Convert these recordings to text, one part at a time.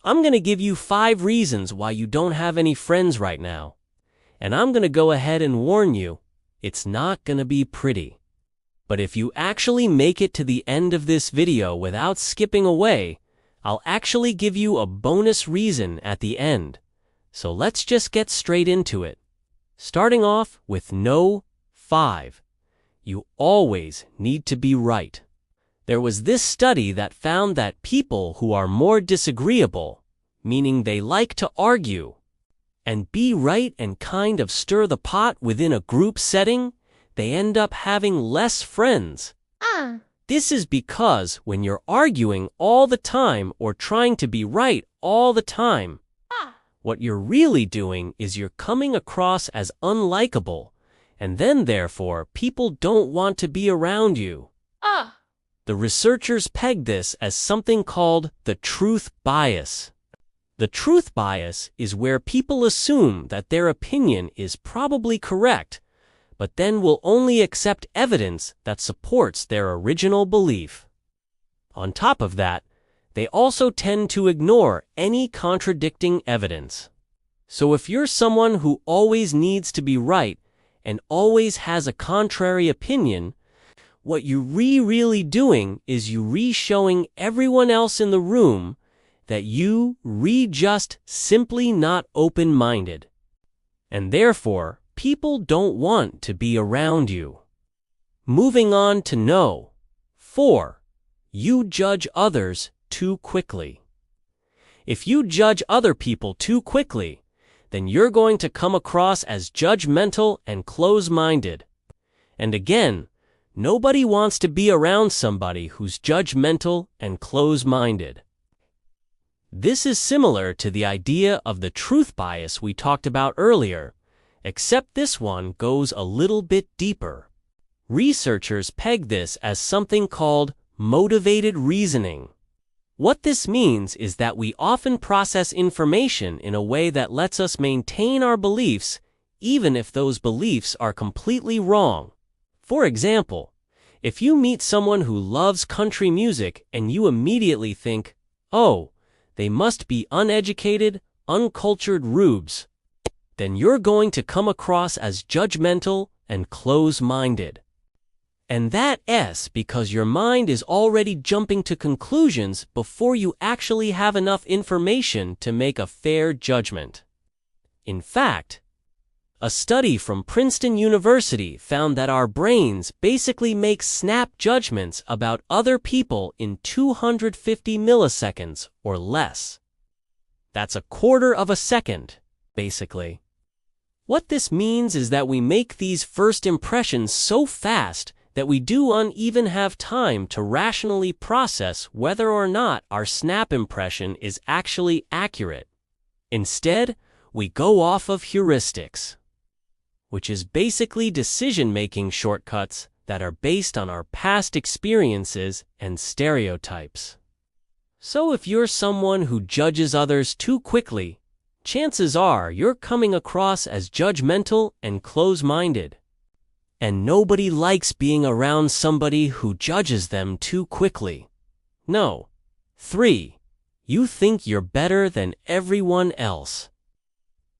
I'm going to give you 5 reasons why you don't have any friends right now. And I'm going to go ahead and warn you, it's not going to be pretty. But if you actually make it to the end of this video without skipping away, I'll actually give you a bonus reason at the end. So let's just get straight into it. Starting off with No. 5. You always need to be right. There was this study that found that people who are more disagreeable, meaning they like to argue, and be right and kind of stir the pot within a group setting, they end up having less friends. This is because when you're arguing all the time or trying to be right all the time, what you're really doing is you're coming across as unlikable, and then therefore people don't want to be around you. The researchers pegged this as something called the truth bias. The truth bias is where people assume that their opinion is probably correct, but then will only accept evidence that supports their original belief. On top of that, they also tend to ignore any contradicting evidence. So if you're someone who always needs to be right and always has a contrary opinion, what you're really doing is you showing everyone else in the room that you just simply not open-minded. And therefore, people don't want to be around you. Moving on to No. 4. You judge others too quickly. If you judge other people too quickly, then you're going to come across as judgmental and close-minded. And again, nobody wants to be around somebody who's judgmental and close-minded. This is similar to the idea of the truth bias we talked about earlier, except this one goes a little bit deeper. Researchers peg this as something called motivated reasoning. What this means is that we often process information in a way that lets us maintain our beliefs even if those beliefs are completely wrong. For example, if you meet someone who loves country music and you immediately think, "Oh, they must be uneducated, uncultured rubes," then you're going to come across as judgmental and close-minded. And that's because your mind is already jumping to conclusions before you actually have enough information to make a fair judgment. In fact, a study from Princeton University found that our brains basically make snap judgments about other people in 250 milliseconds or less. That's a quarter of a second, basically. What this means is that we make these first impressions so fast that we don't even have time to rationally process whether or not our snap impression is actually accurate. Instead, we go off of heuristics, which is basically decision-making shortcuts that are based on our past experiences and stereotypes. So if you're someone who judges others too quickly, chances are you're coming across as judgmental and close-minded. And nobody likes being around somebody who judges them too quickly. No. 3. You think you're better than everyone else.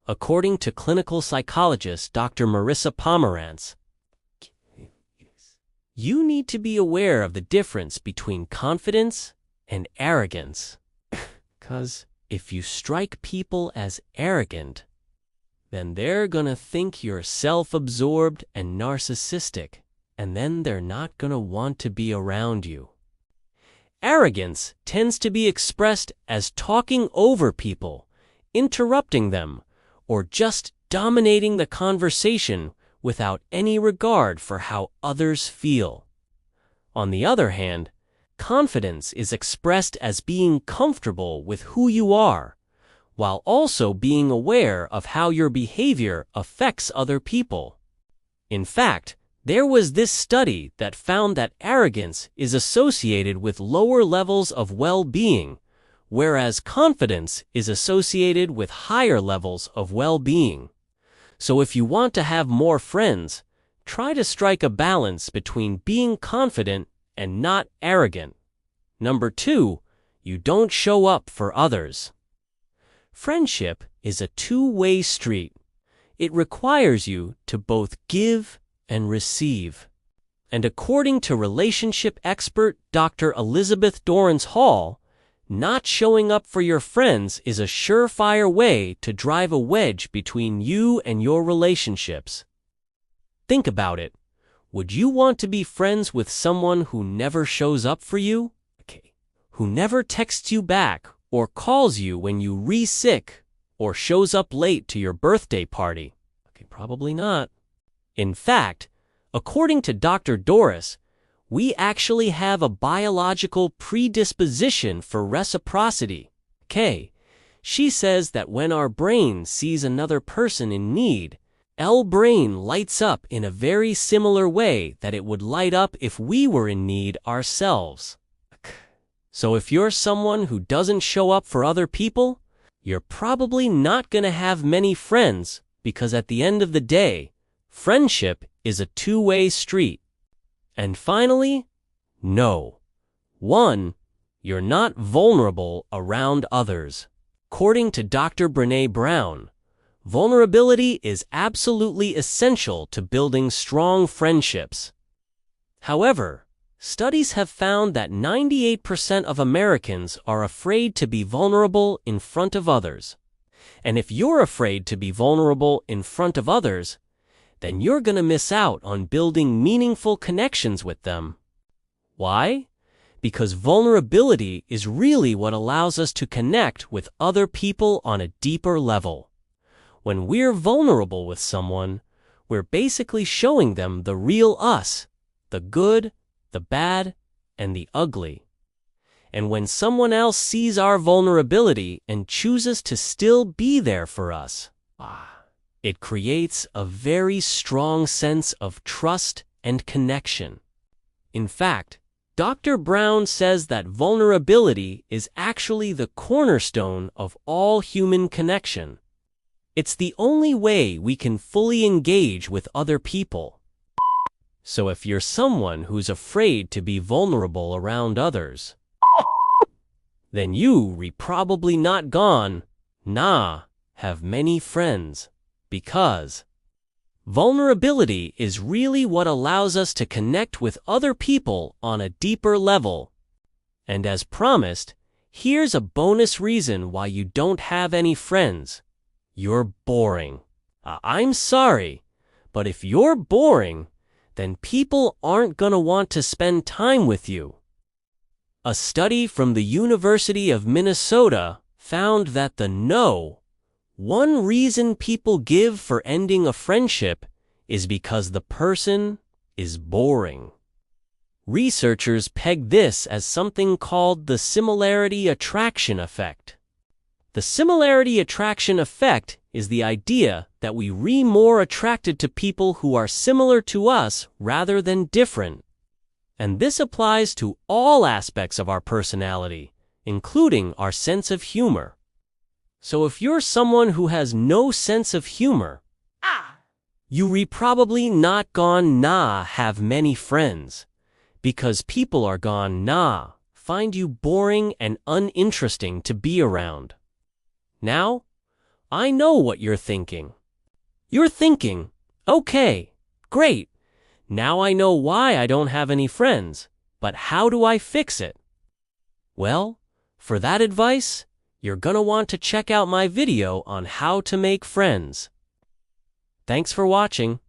According to clinical psychologist Dr. Marissa Pomerantz, you need to be aware of the difference between confidence and arrogance. 'Cause if you strike people as arrogant, then they're gonna think you're self-absorbed and narcissistic, and then they're not gonna want to be around you. Arrogance tends to be expressed as talking over people, interrupting them, or just dominating the conversation without any regard for how others feel. On the other hand, confidence is expressed as being comfortable with who you are, while also being aware of how your behavior affects other people. In fact, there was this study that found that arrogance is associated with lower levels of well-being, whereas confidence is associated with higher levels of well-being. So if you want to have more friends, try to strike a balance between being confident and not arrogant. Number 2, you don't show up for others. Friendship is a two-way street. It requires you to both give and receive. And according to relationship expert Dr. Elizabeth Dorrance Hall, not showing up for your friends is a surefire way to drive a wedge between you and your relationships. Think about it. Would you want to be friends with someone who never shows up for you? Who never texts you back or calls you when you re-sick or shows up late to your birthday party? Probably not. In fact, according to Dr. Dorrance, we actually have a biological predisposition for reciprocity. She says that when our brain sees another person in need, our brain lights up in a very similar way that it would light up if we were in need ourselves. So if you're someone who doesn't show up for other people, you're probably not going to have many friends, because at the end of the day, friendship is a two-way street. And finally, no. 1. You're not vulnerable around others. According to Dr. Brené Brown, vulnerability is absolutely essential to building strong friendships. However, studies have found that 98% of Americans are afraid to be vulnerable in front of others. And if you're afraid to be vulnerable in front of others, then you're going to miss out on building meaningful connections with them. Why? Because vulnerability is really what allows us to connect with other people on a deeper level. When we're vulnerable with someone, we're basically showing them the real us, the good, the bad, and the ugly. And when someone else sees our vulnerability and chooses to still be there for us, it creates a very strong sense of trust and connection. In fact, Dr. Brown says that vulnerability is actually the cornerstone of all human connection. It's the only way we can fully engage with other people. So if you're someone who's afraid to be vulnerable around others, then you probably not have many friends, because vulnerability is really what allows us to connect with other people on a deeper level. And as promised, here's a bonus reason why you don't have any friends. You're boring. I'm sorry, but if you're boring, then people aren't gonna want to spend time with you. A study from the University of Minnesota found that one reason people give for ending a friendship is because the person is boring. Researchers peg this as something called the similarity attraction effect. The similarity attraction effect is the idea that we're more attracted to people who are similar to us rather than different. And this applies to all aspects of our personality, including our sense of humor. So if you're someone who has no sense of humor, you probably not have many friends, because people are find you boring and uninteresting to be around. Now, I know what you're thinking. You're thinking, okay, great. Now I know why I don't have any friends, but how do I fix it? Well, for that advice, you're gonna want to check out my video on how to make friends. Thanks for watching.